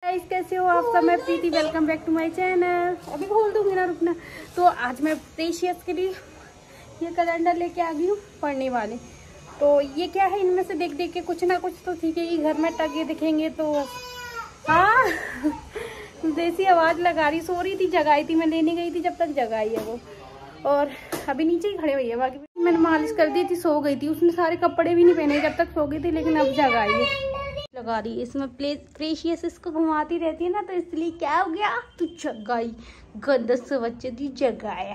Guys कैसे हो आप सब। मैं Preeti, welcome back to my channel. अभी खोल दूंगी ना, रुकना। तो आज मैं प्रेशियस के लिए ये कैलेंडर लेके आ गई हूँ पढ़ने वाले। तो ये क्या है, इनमें से देख देख के कुछ ना कुछ तो सीखेगी। घर में टके दिखेंगे तो हाँ जैसी आवाज़ लगा रही, सो रही थी, जगाई थी, मैं लेने गई थी जब तक जगाई है वो। और अभी नीचे ही खड़े हुई है। बाकी मैंने मालिश कर दी थी, सो गई थी। उसने सारे कपड़े भी नहीं पहने जब तक सो गई थी, लेकिन अब जगाई है, लगा रही है। इसमें प्रेशियस इसको घुमाती रहती है ना, तो इसलिए क्या हो गया, तू जगाई, गंदा से बच्चे तू जगाया।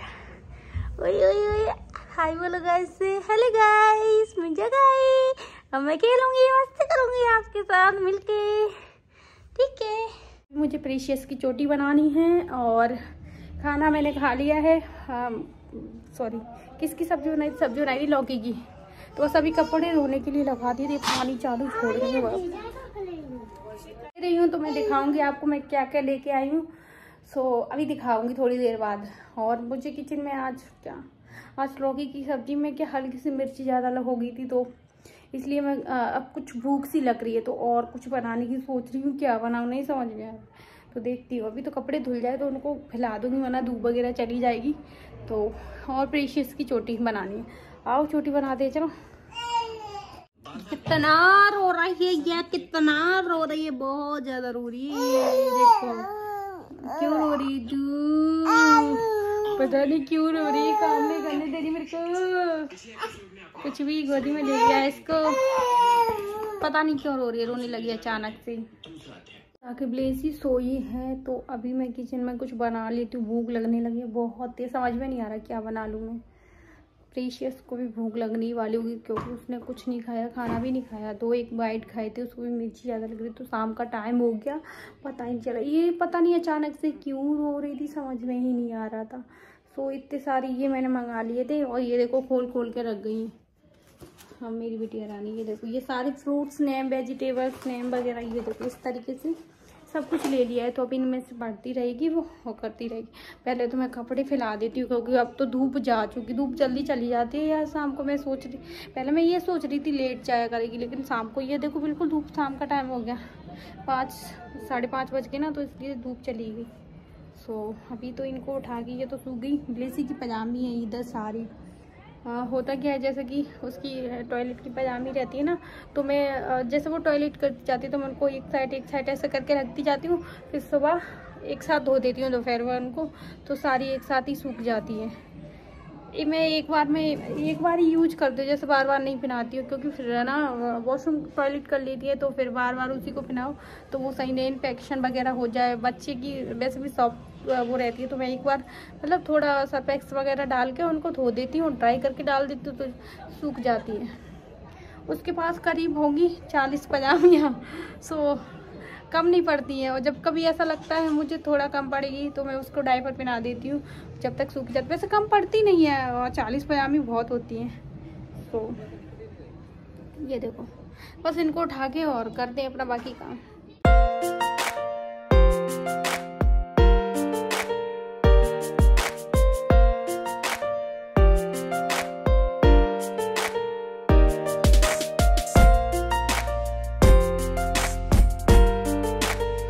ओए ओए ओए, हाय बोलो गाइस से। हेलो गाइस, मैं जगाई, अब मैं खेलूंगी, मस्ती करूंगी आपके साथ मिलके, ठीक है। मुझे प्रेशियस की चोटी बनानी है और खाना मैंने खा लिया है। सॉरी, किसकी सब्जी बनाई? सब्जी बनाई थी लौकी की। तो सभी कपड़े धोने के लिए लगा दिए थे, पानी चालू छोड़ रही हूँ। तो मैं दिखाऊंगी आपको मैं क्या क्या लेके आई हूँ। अभी दिखाऊंगी थोड़ी देर बाद। और मुझे किचन में आज लौकी की सब्जी में क्या हल्की सी मिर्ची ज़्यादा हो गई थी, तो इसलिए मैं अब कुछ भूख सी लग रही है, तो और कुछ बनाने की सोच रही हूँ। क्या बनाऊँ नहीं समझ में आ रहा, तो देखती हूँ। अभी तो कपड़े धुल जाए तो उनको फैला दूँगी, वरना धूप वगैरह चली जाएगी। तो और प्रेशियस की चोटी बनानी है। आओ चोटी बना दे चलो। कितना रो रही है ये, कितना रो रही है, बहुत ज्यादा रो रही है। देखो क्यों रो रही तू, पता नहीं क्यों रो रही है। काम नहीं करने दे रही मेरे को, कुछ भी गोदी में ले लिया इसको, पता नहीं क्यों रो रही है, रोने लगी अचानक से। ताकि ब्लेसी सोई है, तो अभी मैं किचन में कुछ बना लेती हूँ। भूख लगने लगी है बहुत तेज, समझ में नहीं आ रहा क्या बना लूँ मैं। प्रेशियस को भी भूख लगने वाली होगी, क्योंकि उसने कुछ नहीं खाया, खाना भी नहीं खाया। 1 बाइट खाए थे, उसको भी मिर्ची ज़्यादा लग रही। तो शाम का टाइम हो गया, पता ही नहीं चला। ये पता नहीं अचानक से क्यों रो रही थी, समझ में ही नहीं आ रहा था। इतने सारी ये मैंने मंगा लिए थे, और ये देखो खोल खोल के रख गई हैं। हाँ मेरी बेटी रानी, ये देखो ये सारे फ्रूट्स नेम, वेजिटेबल्स नेम वगैरह, ये देखो इस तरीके से सब कुछ ले लिया है। तो अब इनमें से बढ़ती रहेगी वो करती रहेगी। पहले तो मैं कपड़े फैला देती हूँ, क्योंकि अब तो धूप जा चुकी, धूप जल्दी चली जाती है यार। शाम को मैं पहले मैं ये सोच रही थी लेट जाया करेगी, लेकिन शाम को ये देखो बिल्कुल धूप, शाम का टाइम हो गया, 5-5:30 बज गए ना, तो इसलिए धूप चली गई। अभी तो इनको उठा के, ये तो सो गई। ब्लेसी की पजामी है इधर सारी। होता क्या है, जैसे कि उसकी टॉयलेट की पजामी रहती है ना, तो मैं जैसे वो टॉयलेट कर जाती है तो मैं उनको एक साइड ऐसे करके रखती जाती हूँ। फिर सुबह एक साथ धो देती हूँ, दोपहर में उनको, तो सारी एक साथ ही सूख जाती है। मैं एक बार ही यूज करती हूँ, जैसे बार बार नहीं पहनाती हूँ, क्योंकि फिर है ना वॉशरूम टॉयलेट कर लेती है, तो फिर बार बार उसी को पहनाओ तो वो सही नहीं, इन्फेक्शन वगैरह हो जाए। बच्चे की वैसे भी सॉफ्ट वो रहती है, तो मैं एक बार मतलब थोड़ा सर्फेक्स वगैरह डाल के उनको धो देती हूँ, ड्राई करके डाल देती हूँ, तो सूख जाती है। उसके पास करीब होंगी 40 पजामियाँ, कम नहीं पड़ती है। और जब कभी ऐसा लगता है मुझे थोड़ा कम पड़ेगी, तो मैं उसको डायपर पहना देती हूँ जब तक सूख जाती। वैसे कम पड़ती नहीं है, और 40 पजामी बहुत होती हैं। ये देखो, बस इनको उठा के और करते हैं अपना बाकी काम।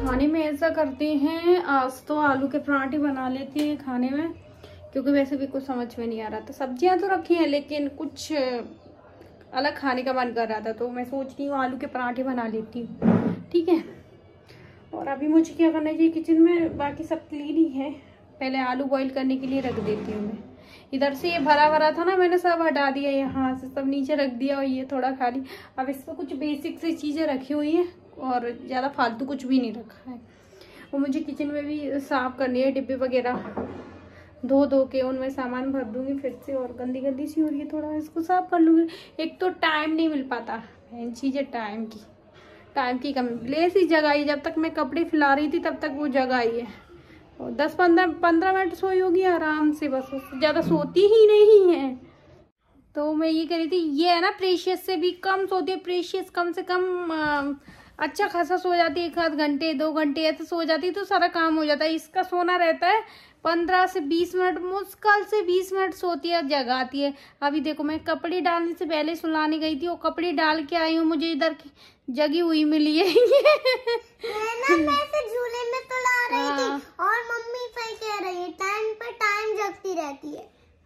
खाने में ऐसा करते हैं, आज तो आलू के पराठे बना लेते हैं खाने में, क्योंकि वैसे भी कुछ समझ में नहीं आ रहा था। सब्जियां तो रखी हैं, लेकिन कुछ अलग खाने का मन कर रहा था, तो मैं सोच रही हूँ आलू के पराठे बना लेती हूँ, ठीक है। और अभी मुझे क्या करना चाहिए, किचन में बाकी सब क्लीन ही है। पहले आलू बॉईल करने के लिए रख देती हूँ मैं। इधर से ये भरा भरा था ना, मैंने सब हटा दिया, यहाँ से सब नीचे रख दिया, और ये थोड़ा खाली। अब इस पर कुछ बेसिक सी चीज़ें रखी हुई हैं, और ज़्यादा फालतू कुछ भी नहीं रखा है। और मुझे किचन में भी साफ़ करनी है, डिब्बे वगैरह धो के उनमें सामान भर दूंगी फिर से। और गंदी सी हो रही है, थोड़ा इसको साफ कर लूँगी। एक तो टाइम नहीं मिल पाता, चीज़ें टाइम की कमी। ब्लेसी जगाई, जब तक मैं कपड़े फैला रही थी तब तक वो जगाई है, और 10-15 मिनट सोई होगी आराम से, बस उससे ज़्यादा सोती ही नहीं है। तो मैं ये कह रही थी, ये है ना प्रेशियस से भी कम सोती है। प्रेशियस कम से कम अच्छा खासा सो जाती है, 1 आध घंटे 2 घंटे ऐसे सो जाती है, तो सारा काम हो जाता है। इसका सोना रहता है 15 से 20 मिनट, मुश्किल से 20 मिनट सोती है, जगाती है। अभी देखो, मैं कपड़े डालने से पहले सुलाने गई थी, वो कपड़े डाल के आई हूँ, मुझे इधर जगी हुई मिली है। मैं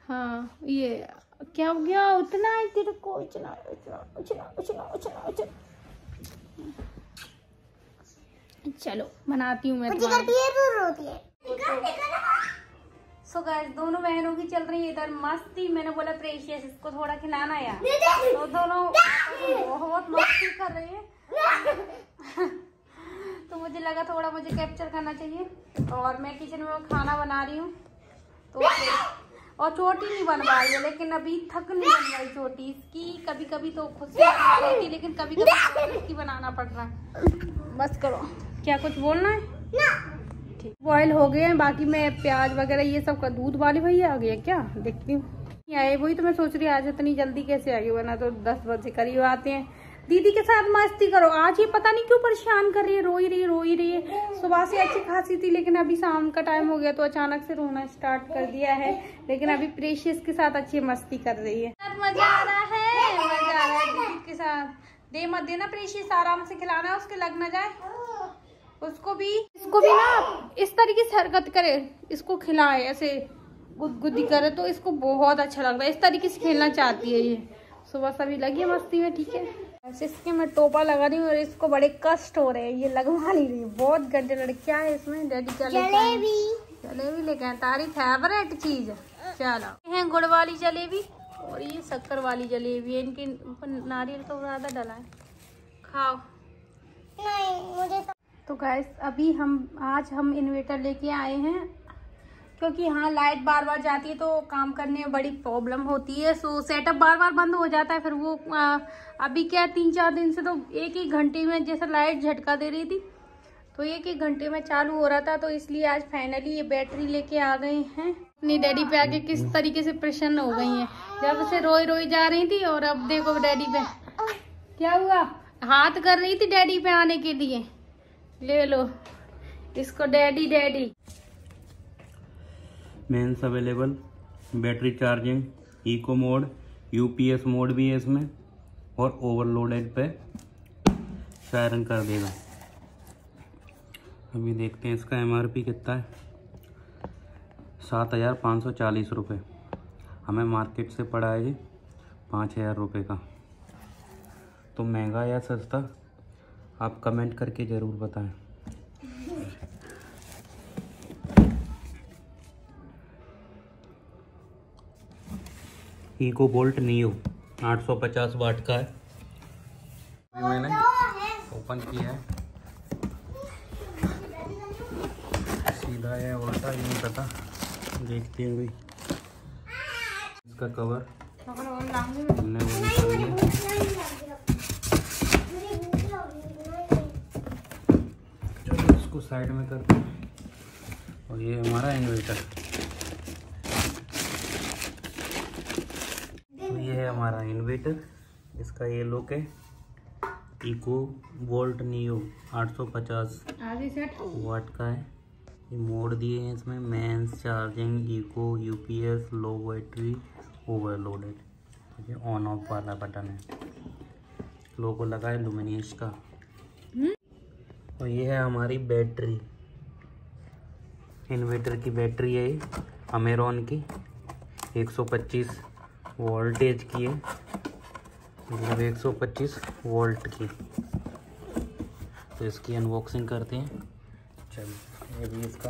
हाँ ये क्या हो गया, उतना है तेरे को, उछना उछना उछना उछना उछना उछना। चलो बनाती हूँ मैं तुम्हारी। सो गाइस दोनों बहनों की चल रही है इधर मस्ती। मैंने बोला प्रेशियस इसको थोड़ा खिलाना यार, तो दोनों बहुत मस्ती कर रही है। तो मुझे लगा थोड़ा मुझे कैप्चर करना चाहिए। और मैं किचन में खाना बना रही हूँ तो और चोटी नहीं बनवा रही है, लेकिन अभी थक नहीं बनवाई चोटी इसकी। कभी कभी तो खुद से बनती, लेकिन कभी कभी इसकी बनाना पड़ रहा है। बस करो, क्या कुछ बोलना है? ठीक, बॉयल हो गए हैं। बाकी मैं प्याज वगैरह ये सब का दूध वाले भैया आ गया क्या, देखती हूँ। आए वही तो मैं सोच रही आज इतनी जल्दी कैसे आ गई, वरना तो 10 बजे करीब आते हैं। दीदी के साथ मस्ती करो। आज ये पता नहीं क्यों परेशान कर रही है, रो ही रही है। सुबह से अच्छी खासी थी, लेकिन अभी शाम का टाइम हो गया तो अचानक से रोना स्टार्ट कर दिया है। लेकिन अभी प्रेशियस के साथ अच्छी मस्ती कर रही है। मजा आ रहा है, मजा आ रहा है दीदी के साथ। दे मत देना प्रेशियस, आराम से खिलाना है, उसके लग ना जाए। उसको भी इसको भी ना इस तरीके से हरकत करे, इसको खिलाए ऐसे गुदगुदी करे तो इसको बहुत अच्छा लगता है। इस तरीके से खेलना चाहती है ये। सुबह सभी लगी है मस्ती में, ठीक है। ऐसे इसके मैं टोपा लगा रही हूँ और इसको बड़े कष्ट हो रहे हैं, ये लगवा नहीं रही। बहुत गड्ढे लड़के। क्या है इसमें? डैडी क्या लेके आए? जलेबी लेके आए, तारी फेवरेट चीज। चलो है गुड़ वाली जलेबी और ये शक्कर वाली जलेबी है। इनके ऊपर नारियल तो ज्यादा डला है, खाओ। नहीं मुझे तो गाइस अभी आज हम इन्वर्टर लेके आए हैं, क्योंकि यहाँ लाइट बार बार जाती है तो काम करने में बड़ी प्रॉब्लम होती है। सो सेटअप बार बार बंद हो जाता है। फिर वो अभी क्या 3-4 दिन से तो एक घंटे में जैसे लाइट झटका दे रही थी, तो एक घंटे में चालू हो रहा था। तो इसलिए आज फाइनली ये बैटरी लेके आ गए हैं। अपनी डैडी पे आके किस तरीके से प्रसन्न हो गई हैं। जब से रोई जा रही थी और अब देखो डैडी पे क्या हुआ, हाथ कर रही थी डैडी पे आने के लिए। ले लो इसको daddy daddy. Mains available, battery charging, eco mode, UPS mode भी है इसमें, और ओवरलोडेड पे सायरन कर देगा। अभी देखते हैं इसका एमआरपी कितना है। 7,540 रुपये। हमें मार्केट से पड़ा है जी 5,000 रुपये का। तो महंगा या सस्ता आप कमेंट करके ज़रूर बताएं। इको बोल्ट नियो 850 वाट का है। मैंने ओपन किया है, सीधा है उल्टा ही नहीं पता, देखते हैं भाई। इसका कवर हमने वो निकाल लिया। चलो इसको साइड में करते हैं। और ये हमारा इन्वर्टर, ये है हमारा इन्वर्टर। इसका ये लुक है। इको वोल्ट नियो 850 वाट का है। ये मोड दिए हैं इसमें, मेंस, चार्जिंग, इको, यूपीएस, लो बैटरी, ओवरलोडेड। ये ऑन ऑफ वाला बटन है। लोगो लगा है लुमिनियस का। और ये है हमारी बैटरी, इन्वर्टर की बैटरी है, अमेरॉन की 125 वोल्टेज की है, मतलब 125 वोल्ट की। तो इसकी अनबॉक्सिंग करते हैं। चलो ये भी इसका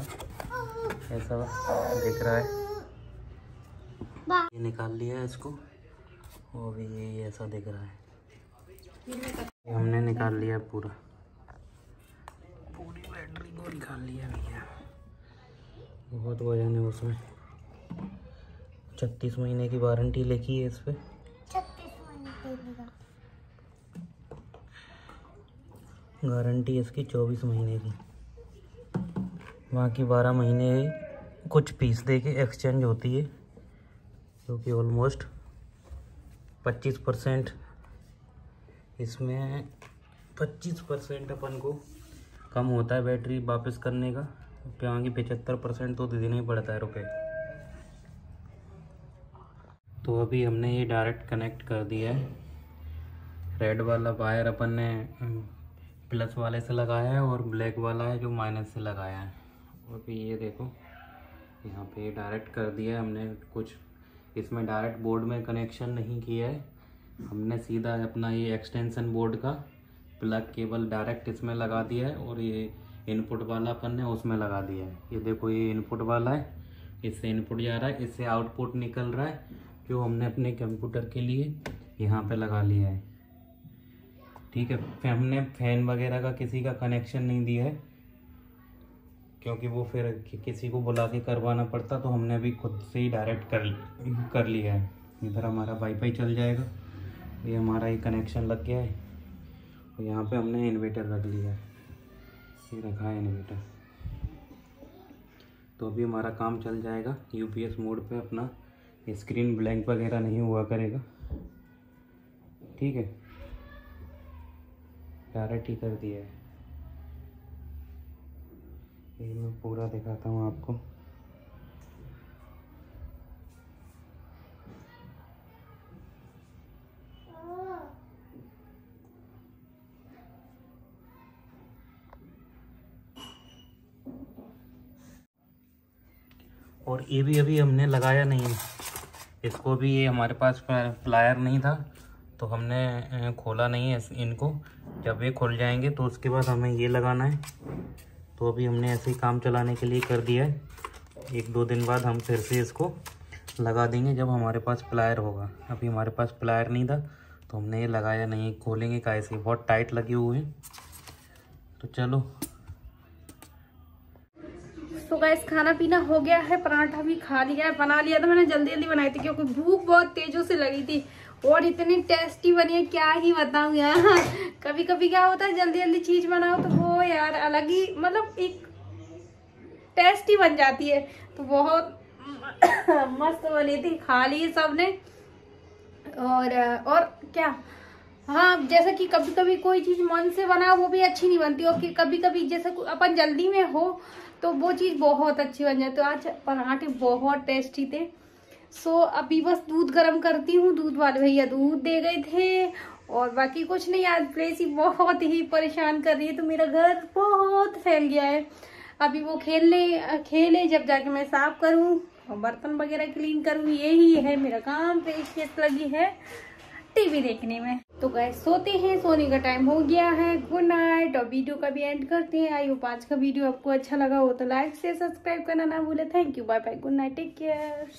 ऐसा दिख रहा है, ये निकाल लिया है इसको। और भी ये ऐसा दिख रहा है, ये हमने निकाल लिया पूरी बैटरी को निकाल लिया भैया। बहुत वजन है उसमें। 36 महीने की वारंटी लिखी है इस पे। 36 महीने गारंटी इसकी 24 महीने की। बाकी 12 महीने कुछ पीस दे के एक्सचेंज होती है, क्योंकि ऑलमोस्ट 25% इसमें 25% अपन को कम होता है बैटरी वापस करने का। बाकी 75% तो देना ही पड़ता है रुपए। तो अभी हमने ये डायरेक्ट कनेक्ट कर दिया है। रेड वाला वायर अपन ने प्लस वाले से लगाया है और ब्लैक वाला है जो माइनस से लगाया है। और फिर ये देखो यहाँ पे डायरेक्ट कर दिया है हमने। कुछ इसमें डायरेक्ट बोर्ड में कनेक्शन नहीं किया है, हमने सीधा अपना ये एक्सटेंशन बोर्ड का प्लग केबल डायरेक्ट इसमें लगा दिया है और ये इनपुट वाला अपन ने उसमें लगा दिया है। ये देखो ये इनपुट वाला है, इससे इनपुट जा रहा है, इससे आउटपुट निकल रहा है, जो हमने अपने कंप्यूटर के लिए यहाँ पे लगा लिया है। ठीक है, हमने फैन वगैरह का किसी का कनेक्शन नहीं दिया है, क्योंकि वो फिर किसी को बुला के करवाना पड़ता, तो हमने अभी खुद से ही डायरेक्ट कर लिया है। इधर हमारा वाईफाई चल जाएगा, ये हमारा ये कनेक्शन लग गया है और यहाँ पे हमने इन्वर्टर रख लिया है, ये रखा है इन्वर्टर। तो अभी हमारा काम चल जाएगा यूपीएस मोड पे, अपना स्क्रीन ब्लैंक वगैरह नहीं हुआ करेगा। ठीक है, डायरेक्ट ही कर दिया है। ये मैं पूरा दिखाता हूँ आपको। और ये भी अभी हमने लगाया नहीं है, इसको भी, ये हमारे पास प्लायर नहीं था तो हमने खोला नहीं है इनको। जब ये खुल जाएंगे तो उसके बाद हमें ये लगाना है। तो अभी हमने ऐसे ही काम चलाने के लिए कर दिया है, 1-2 दिन बाद हम फिर से इसको लगा देंगे जब हमारे पास प्लायर होगा। अभी हमारे पास प्लायर नहीं था तो हमने ये लगाया नहीं, खोलेंगे कैसे, बहुत टाइट लगे हुए हैं। तो चलो। तो गाइस खाना पीना हो गया है, पराठा भी खा लिया है। बना लिया था मैंने, जल्दी जल्दी बनाई थी क्योंकि भूख बहुत तेजों से लगी थी और इतनी टेस्टी बनी है क्या ही बताऊं यार। कभी कभी क्या होता है जल्दी जल्दी चीज बनाओ तो वो यार अलग ही, मतलब एक टेस्टी बन जाती है। तो बहुत मस्त बनी थी, खा ली सबने। और क्या, हाँ, जैसा कि कभी कभी कोई चीज मन से बनाओ वो भी अच्छी नहीं बनती, और कभी कभी जैसे अपन जल्दी में हो तो वो चीज बहुत अच्छी बन जाती है। तो आज पराठे बहुत टेस्टी थे। सो अभी बस दूध गर्म करती हूँ, दूध वाले भैया दूध दे गए थे और बाकी कुछ नहीं। आज प्रेसी बहुत ही परेशान कर रही है, तो मेरा घर बहुत फैल गया है। अभी वो खेले जब जाके मैं साफ करूँ और बर्तन वगैरह क्लीन करूँ, यही है मेरा काम। प्रेसियस लगी है टीवी देखने में। तो गाइस सोते हैं, सोने का टाइम हो गया है। Good night. और वीडियो का भी एंड करते हैं। आई होप आज का वीडियो आपको अच्छा लगा हो तो लाइक से सब्सक्राइब करना ना भूले। Thank you, bye bye, good night, take care.